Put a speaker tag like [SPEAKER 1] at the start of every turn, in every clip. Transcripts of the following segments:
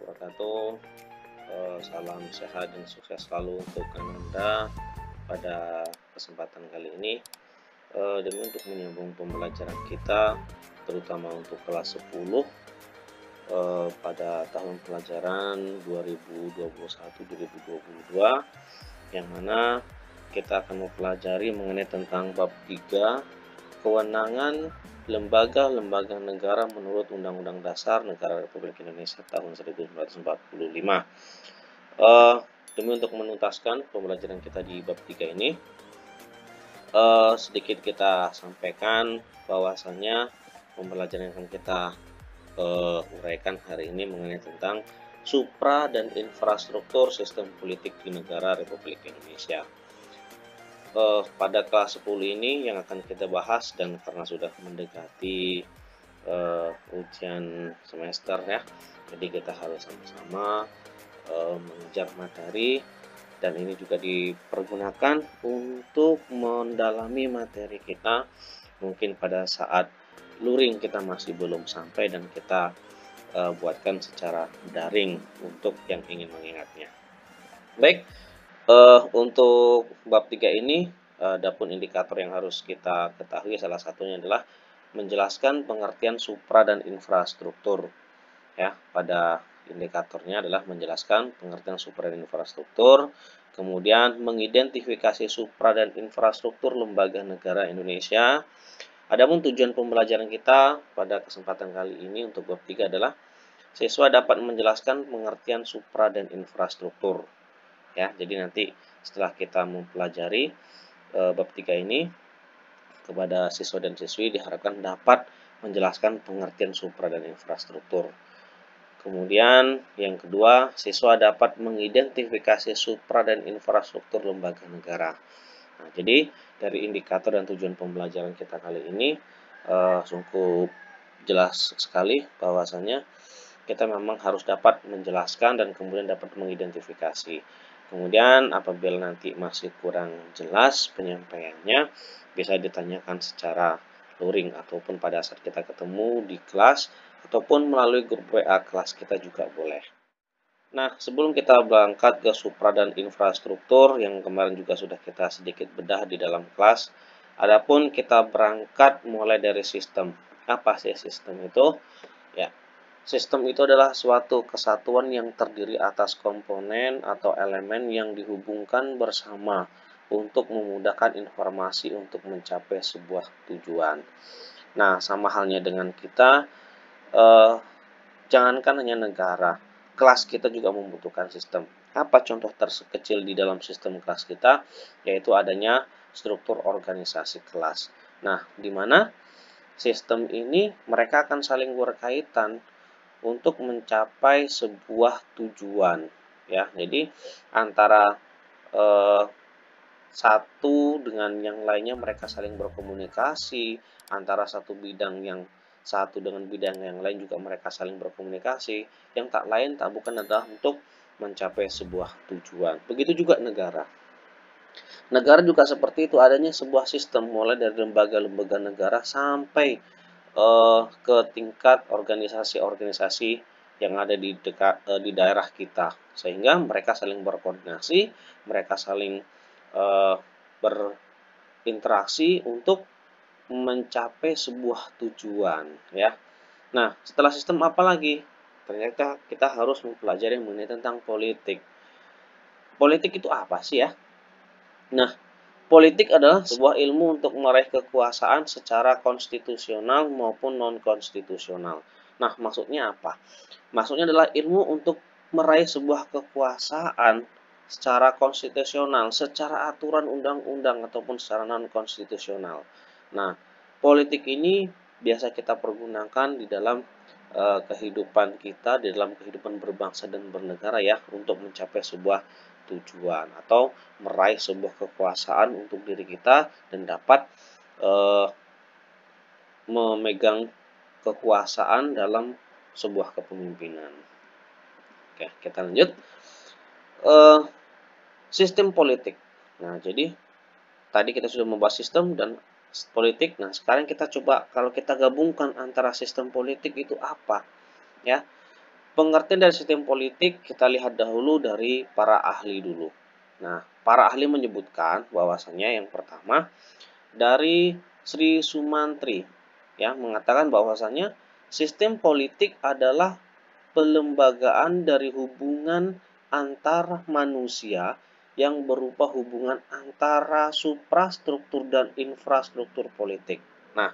[SPEAKER 1] wabarakatuh. Salam sehat dan sukses selalu untuk Anda pada kesempatan kali ini. Demi untuk menyambung pembelajaran kita, terutama untuk kelas 10 pada tahun pelajaran 2021-2022, yang mana kita akan mempelajari mengenai tentang bab 3, kewenangan lembaga-lembaga negara menurut Undang-Undang Dasar Negara Republik Indonesia tahun 1945. Demi untuk menuntaskan pembelajaran kita di bab 3 ini, sedikit kita sampaikan bahwasannya pembelajaran yang akan kita uraikan hari ini mengenai tentang supra dan infrastruktur sistem politik di negara Republik Indonesia. Pada kelas 10 ini yang akan kita bahas, dan karena sudah mendekati ujian semester ya, jadi kita harus sama-sama mengejar materi, dan ini juga dipergunakan untuk mendalami materi kita mungkin pada saat luring kita masih belum sampai dan kita buatkan secara daring untuk yang ingin mengingatnya. Baik, untuk bab 3 ini ada pun indikator yang harus kita ketahui, salah satunya adalah menjelaskan pengertian supra dan infrastruktur. Ya, pada indikatornya adalah menjelaskan pengertian supra dan infrastruktur, kemudian mengidentifikasi supra dan infrastruktur lembaga negara Indonesia. Adapun tujuan pembelajaran kita pada kesempatan kali ini untuk bab 3 adalah siswa dapat menjelaskan pengertian supra dan infrastruktur. Ya, jadi nanti setelah kita mempelajari bab 3 ini, kepada siswa dan siswi diharapkan dapat menjelaskan pengertian supra dan infrastruktur. Kemudian yang kedua, siswa dapat mengidentifikasi supra dan infrastruktur lembaga negara. Nah, jadi dari indikator dan tujuan pembelajaran kita kali ini cukup jelas sekali bahwasanya kita memang harus dapat menjelaskan dan kemudian dapat mengidentifikasi. Kemudian apabila nanti masih kurang jelas penyampaiannya, bisa ditanyakan secara luring ataupun pada saat kita ketemu di kelas ataupun melalui grup WA kelas kita juga boleh. Nah, sebelum kita berangkat ke supra dan infrastruktur yang kemarin juga sudah kita sedikit bedah di dalam kelas, adapun kita berangkat mulai dari sistem. Apa sih sistem itu? Ya, sistem itu adalah suatu kesatuan yang terdiri atas komponen atau elemen yang dihubungkan bersama untuk memudahkan informasi untuk mencapai sebuah tujuan. Nah, sama halnya dengan kita, jangankan hanya negara, kelas kita juga membutuhkan sistem. Apa contoh terkecil di dalam sistem kelas kita? Yaitu adanya struktur organisasi kelas. Nah, di mana sistem ini mereka akan saling berkaitan untuk mencapai sebuah tujuan, ya. Jadi antara satu dengan yang lainnya mereka saling berkomunikasi, antara satu bidang yang satu dengan bidang yang lain juga mereka saling berkomunikasi, yang tak lain tak bukan adalah untuk mencapai sebuah tujuan. Begitu juga negara. Negara juga seperti itu, adanya sebuah sistem mulai dari lembaga-lembaga negara sampai ke tingkat organisasi-organisasi yang ada di daerah kita, sehingga mereka saling berkoordinasi, mereka saling berinteraksi untuk mencapai sebuah tujuan, ya. Nah, setelah sistem apa lagi? Ternyata kita harus mempelajari mengenai tentang politik. Politik itu apa sih ya? Nah, politik adalah sebuah ilmu untuk meraih kekuasaan secara konstitusional maupun non-konstitusional. Nah, maksudnya apa? Maksudnya adalah ilmu untuk meraih sebuah kekuasaan secara konstitusional, secara aturan undang-undang ataupun secara non-konstitusional. Nah, politik ini biasa kita pergunakan di dalam kehidupan kita, di dalam kehidupan berbangsa dan bernegara ya, untuk mencapai sebuah tujuan atau meraih sebuah kekuasaan untuk diri kita dan dapat memegang kekuasaan dalam sebuah kepemimpinan. Oke, kita lanjut. Sistem politik. Nah, jadi tadi kita sudah membahas sistem dan politik. Nah, sekarang kita coba kalau kita gabungkan antara sistem politik itu apa? Ya. Pengertian dari sistem politik kita lihat dahulu dari para ahli dulu. Nah, para ahli menyebutkan bahwasanya yang pertama dari Sri Sumantri ya mengatakan bahwasanya sistem politik adalah pelembagaan dari hubungan antar manusia yang berupa hubungan antara suprastruktur dan infrastruktur politik. Nah,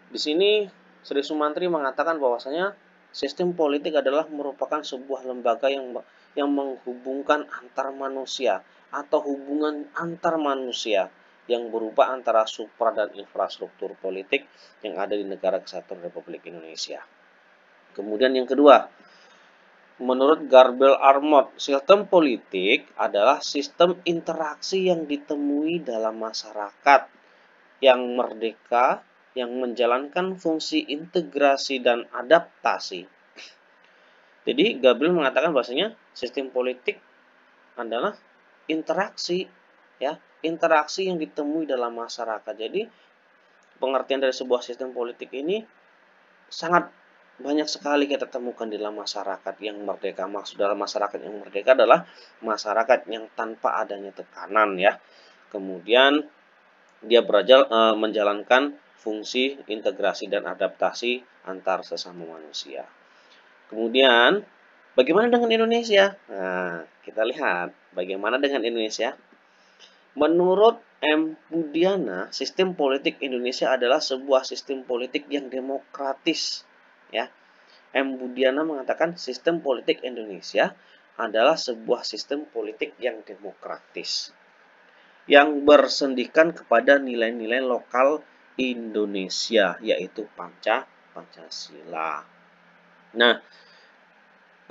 [SPEAKER 1] di sini Sri Sumantri mengatakan bahwasanya sistem politik adalah merupakan sebuah lembaga yang menghubungkan antar manusia atau hubungan antar manusia yang berupa antara supra dan infrastruktur politik yang ada di Negara Kesatuan Republik Indonesia. Kemudian yang kedua, menurut Garbel Armot, sistem politik adalah sistem interaksi yang ditemui dalam masyarakat yang merdeka, yang menjalankan fungsi integrasi dan adaptasi. Jadi Gabriel mengatakan bahwasanya sistem politik adalah interaksi, ya, interaksi yang ditemui dalam masyarakat. Jadi pengertian dari sebuah sistem politik ini sangat banyak sekali kita temukan di dalam masyarakat yang merdeka. Maksud dalam masyarakat yang merdeka adalah masyarakat yang tanpa adanya tekanan, ya. Kemudian dia menjalankan fungsi integrasi dan adaptasi antar sesama manusia. Kemudian, bagaimana dengan Indonesia? Nah, kita lihat bagaimana dengan Indonesia. Menurut M. Budiana, sistem politik Indonesia adalah sebuah sistem politik yang demokratis. Ya, M. Budiana mengatakan sistem politik Indonesia adalah sebuah sistem politik yang demokratis, yang bersendikan kepada nilai-nilai lokal Indonesia, yaitu Pancasila. Nah,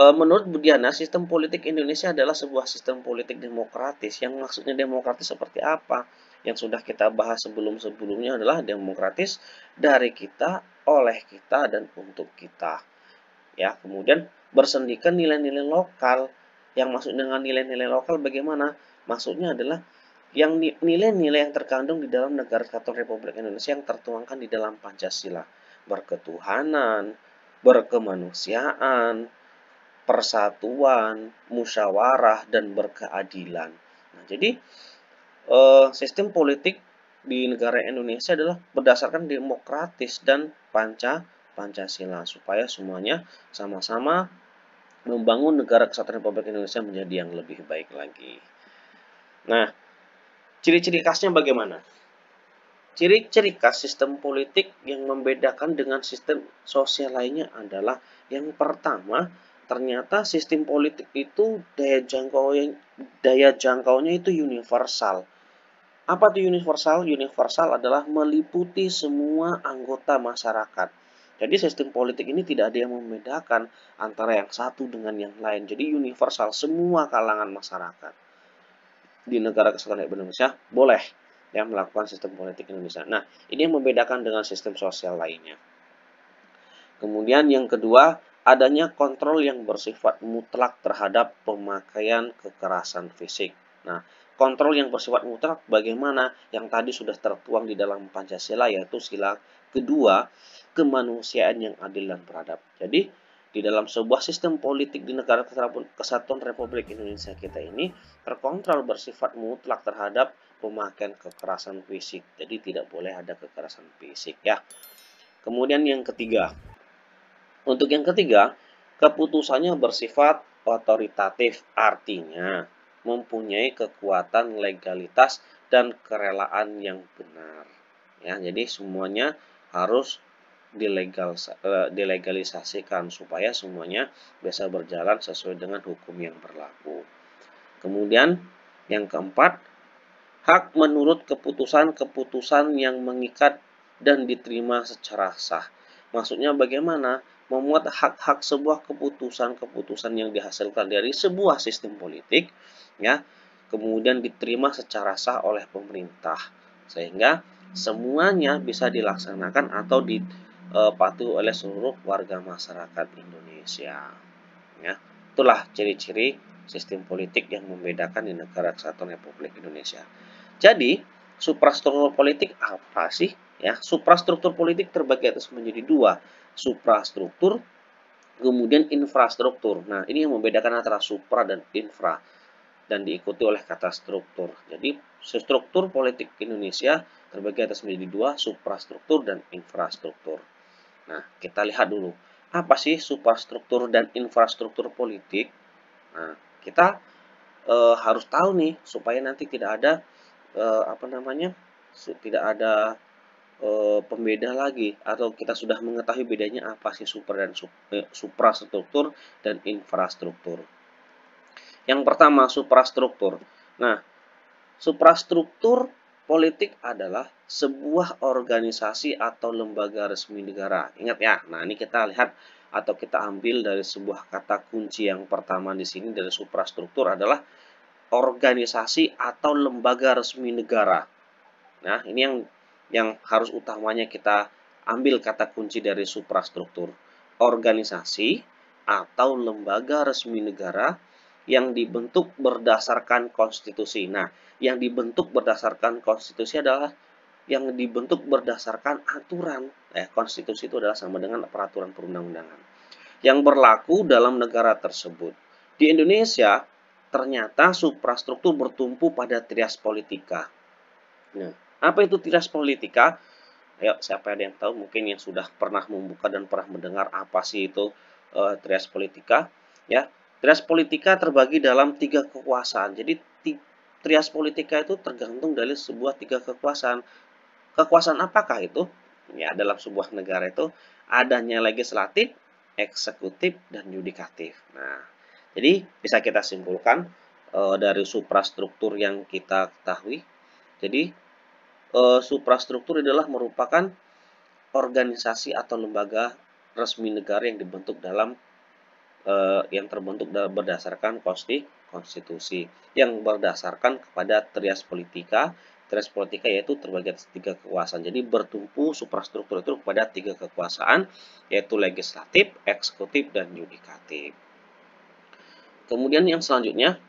[SPEAKER 1] menurut Budiana, sistem politik Indonesia adalah sebuah sistem politik demokratis. Yang maksudnya demokratis seperti apa? Yang sudah kita bahas sebelum-sebelumnya adalah demokratis dari kita, oleh kita, dan untuk kita. Ya, kemudian bersendikan nilai-nilai lokal. Yang maksud dengan nilai-nilai lokal bagaimana? Maksudnya adalah yang nilai-nilai yang terkandung di dalam Negara Kesatuan Republik Indonesia yang tertuangkan di dalam Pancasila. Berketuhanan, berkemanusiaan, persatuan, musyawarah, dan berkeadilan. Nah, jadi sistem politik di negara Indonesia adalah berdasarkan demokratis dan Pancasila supaya semuanya sama-sama membangun Negara Kesatuan Republik Indonesia menjadi yang lebih baik lagi. Nah, ciri-ciri khasnya bagaimana? Ciri-ciri khas sistem politik yang membedakan dengan sistem sosial lainnya adalah yang pertama, ternyata sistem politik itu daya jangkaunya itu universal. Apa itu universal? Universal adalah meliputi semua anggota masyarakat. Jadi sistem politik ini tidak ada yang membedakan antara yang satu dengan yang lain. Jadi universal, semua kalangan masyarakat di Negara Kesatuan Republik Indonesia boleh yang melakukan sistem politik Indonesia. Nah, ini yang membedakan dengan sistem sosial lainnya. Kemudian yang kedua, adanya kontrol yang bersifat mutlak terhadap pemakaian kekerasan fisik. Nah, kontrol yang bersifat mutlak bagaimana? Yang tadi sudah tertuang di dalam Pancasila, yaitu sila kedua, kemanusiaan yang adil dan beradab. Jadi, di dalam sebuah sistem politik di Negara Kesatuan Republik Indonesia kita ini terkontrol bersifat mutlak terhadap pemakaian kekerasan fisik. Jadi tidak boleh ada kekerasan fisik, ya. Kemudian yang ketiga, untuk yang ketiga, keputusannya bersifat otoritatif, artinya mempunyai kekuatan legalitas dan kerelaan yang benar. Ya, jadi semuanya harus dilegalisasikan supaya semuanya bisa berjalan sesuai dengan hukum yang berlaku. Kemudian yang keempat, hak menurut keputusan-keputusan yang mengikat dan diterima secara sah. Maksudnya bagaimana? Memuat hak-hak sebuah keputusan-keputusan yang dihasilkan dari sebuah sistem politik, ya, kemudian diterima secara sah oleh pemerintah, sehingga semuanya bisa dilaksanakan atau dipatuhi oleh seluruh warga masyarakat Indonesia. Ya, itulah ciri-ciri sistem politik yang membedakan di Negara Kesatuan Republik Indonesia. Jadi, suprastruktur politik apa sih? Ya, suprastruktur politik terbagi atas menjadi dua, suprastruktur Kemudian infrastruktur. Nah, ini yang membedakan antara supra dan infra dan diikuti oleh kata struktur. Jadi, struktur politik Indonesia terbagi atas menjadi dua, suprastruktur dan infrastruktur. Nah, kita lihat dulu, apa sih suprastruktur dan infrastruktur politik? Nah, kita harus tahu nih supaya nanti tidak ada apa namanya? Tidak ada pembeda lagi atau kita sudah mengetahui bedanya apa sih suprastruktur dan infrastruktur. Yang pertama, suprastruktur. Nah, suprastruktur politik adalah sebuah organisasi atau lembaga resmi negara. Ingat ya. Nah, ini kita lihat atau kita ambil dari sebuah kata kunci yang pertama di sini dari suprastruktur adalah organisasi atau lembaga resmi negara. Nah, ini yang harus utamanya kita ambil kata kunci dari suprastruktur. Organisasi atau lembaga resmi negara yang dibentuk berdasarkan konstitusi. Nah, yang dibentuk berdasarkan konstitusi adalah yang dibentuk berdasarkan aturan. Konstitusi itu adalah sama dengan peraturan perundang-undangan yang berlaku dalam negara tersebut. Di Indonesia, ternyata suprastruktur bertumpu pada trias politika. Nah, apa itu trias politika? Ayo, siapa ada yang tahu? Mungkin yang sudah pernah membuka dan pernah mendengar apa sih itu trias politika? Ya, trias politika terbagi dalam 3 kekuasaan. Jadi trias politika itu tergantung dari sebuah 3 kekuasaan. Kekuasaan apakah itu? Ya, dalam sebuah negara itu adanya legislatif, eksekutif, dan yudikatif. Nah, jadi bisa kita simpulkan dari suprastruktur yang kita ketahui. Jadi suprastruktur adalah merupakan organisasi atau lembaga resmi negara yang dibentuk yang terbentuk berdasarkan konstitusi yang berdasarkan kepada trias politika. Trias politika yaitu terbagi atas 3 kekuasaan. Jadi bertumpu suprastruktur itu kepada 3 kekuasaan yaitu legislatif, eksekutif, dan yudikatif. Kemudian yang selanjutnya,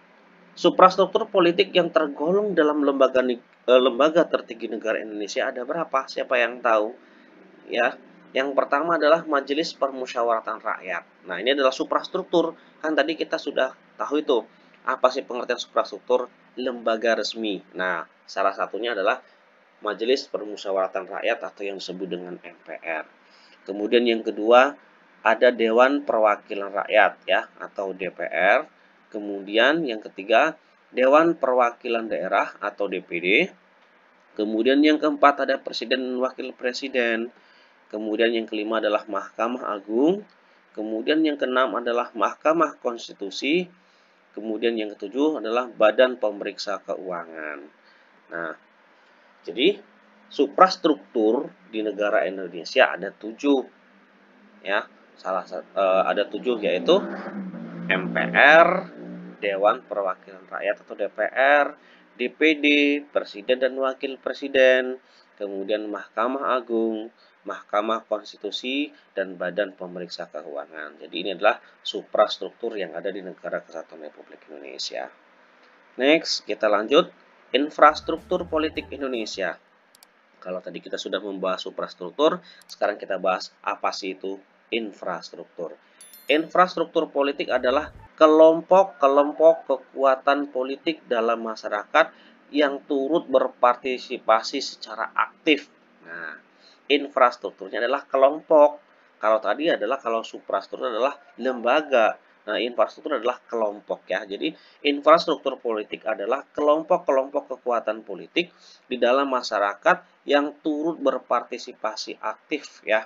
[SPEAKER 1] suprastruktur politik yang tergolong dalam lembaga tertinggi negara Indonesia ada berapa? Siapa yang tahu? Ya, yang pertama adalah Majelis Permusyawaratan Rakyat. Nah, ini adalah suprastruktur. Kan tadi kita sudah tahu itu. Apa sih pengertian suprastruktur? Lembaga resmi. Nah, salah satunya adalah Majelis Permusyawaratan Rakyat atau yang disebut dengan MPR. Kemudian yang kedua, ada Dewan Perwakilan Rakyat ya atau DPR. Kemudian yang ketiga, Dewan Perwakilan Daerah atau DPD. Kemudian yang keempat ada Presiden dan Wakil Presiden. Kemudian yang kelima adalah Mahkamah Agung. Kemudian yang keenam adalah Mahkamah Konstitusi. Kemudian yang ketujuh adalah Badan Pemeriksa Keuangan. Nah, jadi suprastruktur di negara Indonesia ada 7 ya. Ada 7 yaitu MPR, Dewan Perwakilan Rakyat atau DPR, DPD, Presiden dan Wakil Presiden, kemudian Mahkamah Agung, Mahkamah Konstitusi, dan Badan Pemeriksa Keuangan. Jadi ini adalah suprastruktur yang ada di Negara Kesatuan Republik Indonesia. Next, kita lanjut. Infrastruktur politik Indonesia. Kalau tadi kita sudah membahas suprastruktur, sekarang kita bahas apa sih itu infrastruktur. Infrastruktur politik adalah kelompok-kelompok kekuatan politik dalam masyarakat yang turut berpartisipasi secara aktif. Nah, infrastrukturnya adalah kelompok. Kalau suprastruktur adalah lembaga. Nah, infrastruktur adalah kelompok ya. Jadi, infrastruktur politik adalah kelompok-kelompok kekuatan politik di dalam masyarakat yang turut berpartisipasi aktif ya.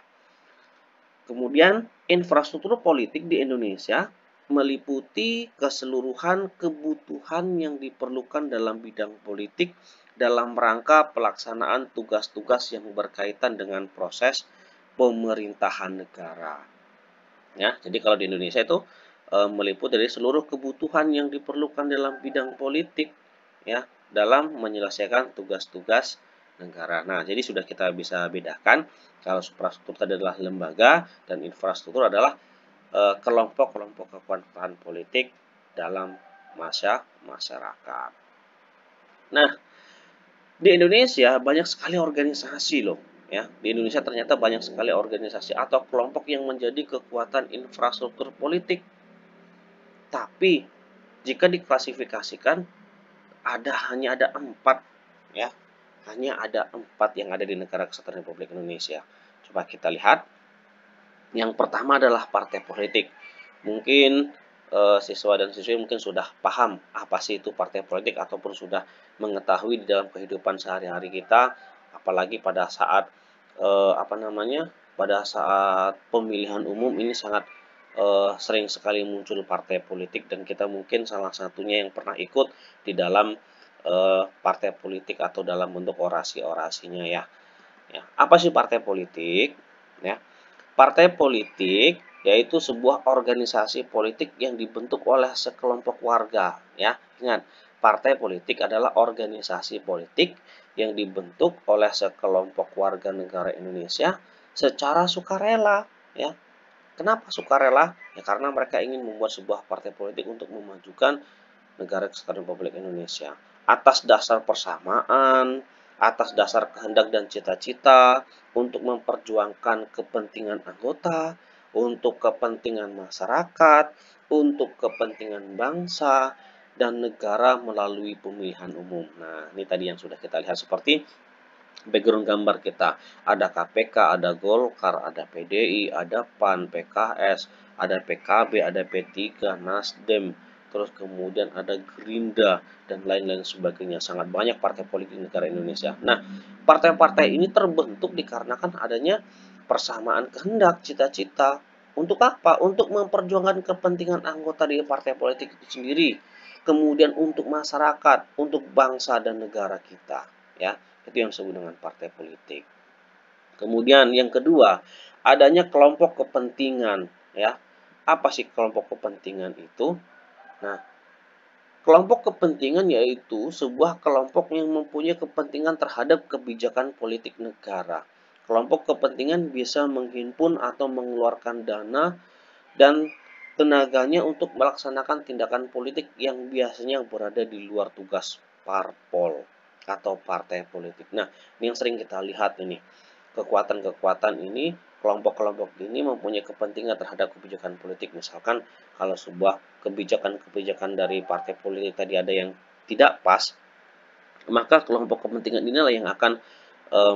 [SPEAKER 1] Kemudian, infrastruktur politik di Indonesia meliputi keseluruhan kebutuhan yang diperlukan dalam bidang politik dalam rangka pelaksanaan tugas-tugas yang berkaitan dengan proses pemerintahan negara. Ya, jadi kalau di Indonesia itu meliputi dari seluruh kebutuhan yang diperlukan dalam bidang politik ya dalam menyelesaikan tugas-tugas negara. Nah, jadi sudah kita bisa bedakan kalau suprastruktur adalah lembaga dan infrastruktur adalah kelompok-kelompok kekuatan politik dalam masyarakat. Nah, di Indonesia banyak sekali organisasi loh. Ya, di Indonesia ternyata banyak sekali organisasi atau kelompok yang menjadi kekuatan infrastruktur politik. Tapi jika diklasifikasikan hanya ada 4, ya. Hanya ada 4 yang ada di Negara Kesatuan Republik Indonesia. Coba kita lihat. Yang pertama adalah partai politik. Mungkin siswa dan siswi mungkin sudah paham apa sih itu partai politik ataupun sudah mengetahui di dalam kehidupan sehari-hari kita, apalagi pada saat pada saat pemilihan umum ini sangat sering sekali muncul partai politik dan kita mungkin salah satunya yang pernah ikut di dalam partai politik atau dalam bentuk orasi-orasinya ya. Ya, apa sih partai politik? Ya, partai politik yaitu sebuah organisasi politik yang dibentuk oleh sekelompok warga, ya. Ingat, partai politik adalah organisasi politik yang dibentuk oleh sekelompok warga negara Indonesia secara sukarela, ya. Kenapa sukarela? Ya karena mereka ingin membuat sebuah partai politik untuk memajukan negara kesatuan Republik Indonesia atas dasar persamaan, atas dasar kehendak dan cita-cita untuk memperjuangkan kepentingan anggota, untuk kepentingan masyarakat, untuk kepentingan bangsa dan negara melalui pemilihan umum. Nah, ini tadi yang sudah kita lihat seperti background gambar kita. Ada KPK, ada Golkar, ada PDI, ada PAN, PKS, ada PKB, ada P3, Nasdem, terus kemudian ada Gerindra dan lain-lain sebagainya. Sangat banyak partai politik negara Indonesia. Nah, partai-partai ini terbentuk dikarenakan adanya persamaan kehendak, cita-cita. Untuk apa? Untuk memperjuangkan kepentingan anggota di partai politik itu sendiri. Kemudian untuk masyarakat, untuk bangsa dan negara kita, ya. Itu yang disebut dengan partai politik. Kemudian yang kedua, adanya kelompok kepentingan, ya. Apa sih kelompok kepentingan itu? Nah, kelompok kepentingan yaitu sebuah kelompok yang mempunyai kepentingan terhadap kebijakan politik negara. Kelompok kepentingan bisa menghimpun atau mengeluarkan dana dan tenaganya untuk melaksanakan tindakan politik yang biasanya berada di luar tugas parpol atau partai politik. Nah, ini yang sering kita lihat ini. Kekuatan-kekuatan ini, kelompok-kelompok ini mempunyai kepentingan terhadap kebijakan politik. Misalkan kalau sebuah kebijakan-kebijakan dari partai politik tadi ada yang tidak pas, maka kelompok kepentingan inilah yang akan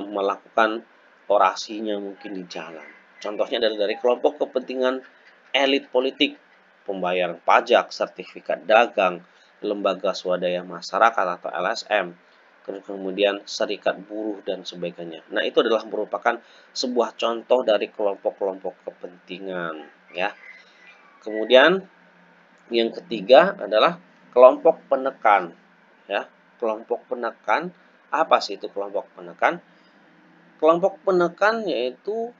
[SPEAKER 1] melakukan orasinya mungkin di jalan. Contohnya adalah dari kelompok kepentingan elit politik, pembayaran pajak, sertifikat dagang, lembaga swadaya masyarakat atau LSM, kemudian serikat buruh dan sebagainya. Nah, itu adalah merupakan sebuah contoh dari kelompok-kelompok kepentingan, ya. Kemudian yang ketiga adalah kelompok penekan, ya. Kelompok penekan, apa sih itu kelompok penekan? Kelompok penekan yaitu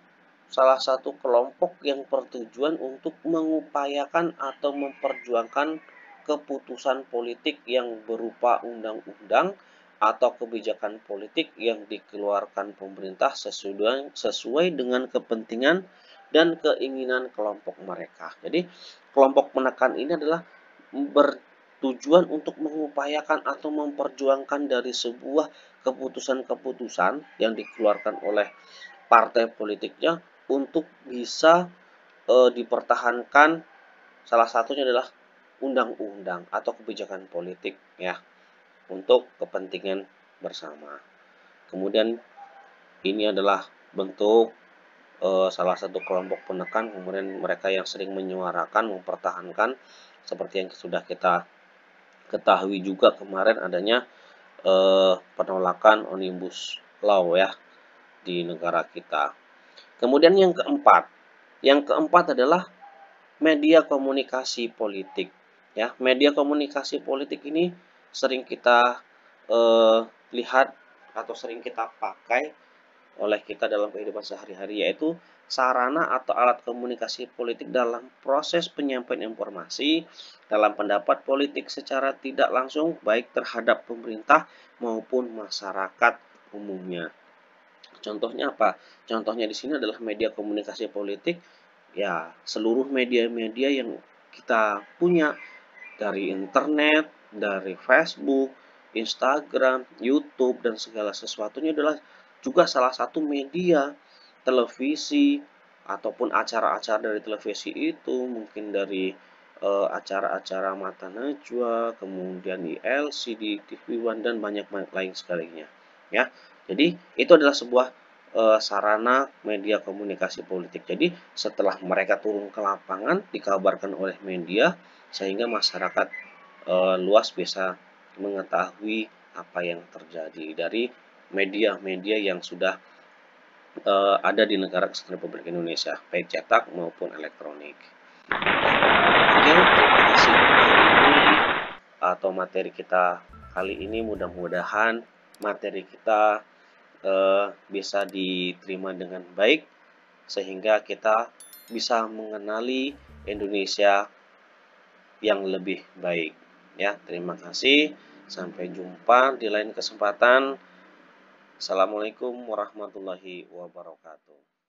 [SPEAKER 1] salah satu kelompok yang bertujuan untuk mengupayakan atau memperjuangkan keputusan politik yang berupa undang-undang atau kebijakan politik yang dikeluarkan pemerintah sesuai dengan kepentingan dan keinginan kelompok mereka. Jadi, kelompok penekan ini adalah bertujuan untuk mengupayakan atau memperjuangkan dari sebuah keputusan-keputusan yang dikeluarkan oleh partai politiknya untuk bisa dipertahankan. Salah satunya adalah undang-undang atau kebijakan politik ya untuk kepentingan bersama. Kemudian ini adalah bentuk salah satu kelompok penekan, kemudian mereka yang sering menyuarakan, mempertahankan seperti yang sudah kita ketahui juga kemarin adanya penolakan Omnibus Law ya di negara kita. Kemudian yang keempat adalah media komunikasi politik. Ya, media komunikasi politik ini sering kita lihat atau sering kita pakai oleh kita dalam kehidupan sehari-hari, yaitu sarana atau alat komunikasi politik dalam proses penyampaian informasi dalam pendapat politik secara tidak langsung baik terhadap pemerintah maupun masyarakat umumnya. Contohnya apa? Contohnya di sini adalah media komunikasi politik, ya seluruh media-media yang kita punya dari internet, dari Facebook, Instagram, YouTube, dan segala sesuatunya adalah juga salah satu media televisi ataupun acara-acara dari televisi itu mungkin dari acara-acara Mata Najwa, kemudian di LC, di TV One dan banyak lain sebagainya. Ya, jadi itu adalah sebuah sarana media komunikasi politik. Jadi setelah mereka turun ke lapangan dikabarkan oleh media sehingga masyarakat luas bisa mengetahui apa yang terjadi dari media-media yang sudah ada di negara Kesatuan Republik Indonesia, baik cetak maupun elektronik. Oke, terima kasih untuk hari ini atau materi kita kali ini. Mudah-mudahan materi kita bisa diterima dengan baik sehingga kita bisa mengenali Indonesia yang lebih baik. Ya, terima kasih. Sampai jumpa di lain kesempatan. Assalamualaikum warahmatullahi wabarakatuh.